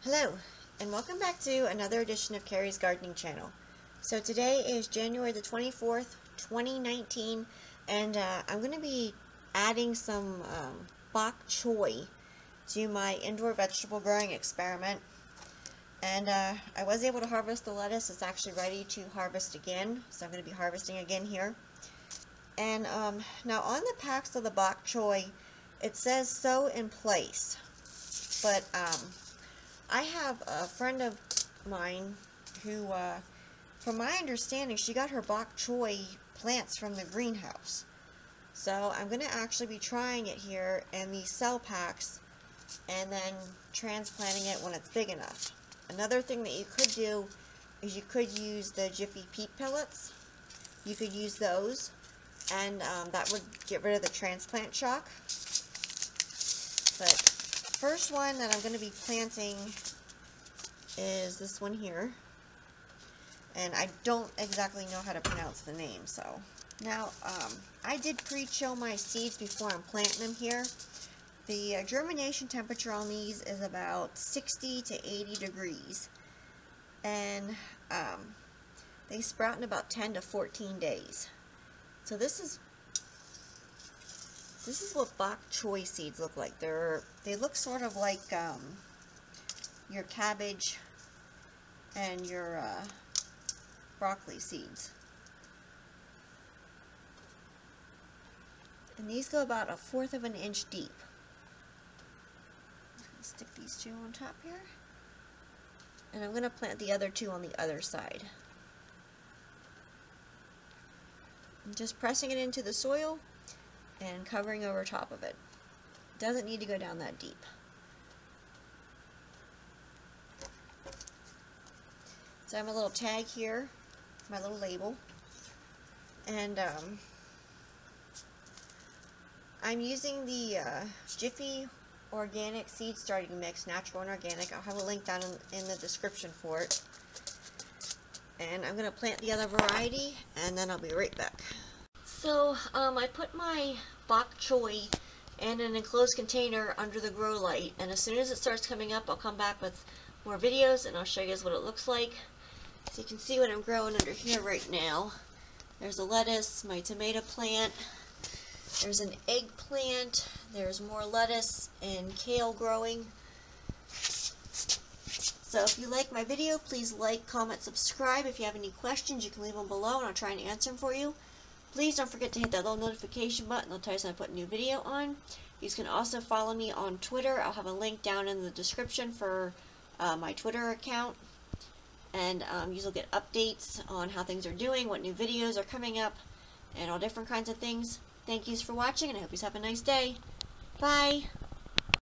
Hello, and welcome back to another edition of Carrie's Gardening Channel. So today is January the 24th, 2019, and I'm going to be adding some Bok Choy to my indoor vegetable growing experiment. And I was able to harvest the lettuce. It's actually ready to harvest again, so I'm going to be harvesting again here. And now on the packs of the Bok Choy, it says sow in place, but I have a friend of mine who, from my understanding, she got her Bok Choy plants from the greenhouse. So I'm going to actually be trying it here in these cell packs and then transplanting it when it's big enough. Another thing that you could do is you could use the Jiffy peat pellets. You could use those, and that would get rid of the transplant shock. But first one that I'm going to be planting is this one here, and I don't exactly know how to pronounce the name. So now I did pre-chill my seeds before I'm planting them here. The germination temperature on these is about 60 to 80 degrees, and they sprout in about 10 to 14 days. So this is what Bok Choy seeds look like. They look sort of like your cabbage and your broccoli seeds. And these go about 1/4 of an inch deep. I'm going to stick these two on top here. And I'm going to plant the other two on the other side. I'm just pressing it into the soil and covering over top of it. It doesn't need to go down that deep. So I have a little tag here, my little label, and I'm using the Jiffy Organic Seed Starting Mix, natural and organic. I'll have a link down in the description for it. And I'm going to plant the other variety, and then I'll be right back. So I put my Bok Choy in an enclosed container under the grow light, and as soon as it starts coming up, I'll come back with more videos and I'll show you guys what it looks like. So you can see what I'm growing under here right now. There's a lettuce, my tomato plant, there's an eggplant, there's more lettuce and kale growing. So if you like my video, please like, comment, subscribe. If you have any questions, you can leave them below and I'll try and answer them for you. Please don't forget to hit that little notification button. It'll tell you when I put a new video on. You can also follow me on Twitter. I'll have a link down in the description for my Twitter account. And you'll get updates on how things are doing, what new videos are coming up, and all different kinds of things. Thank yous for watching, and I hope you have a nice day. Bye!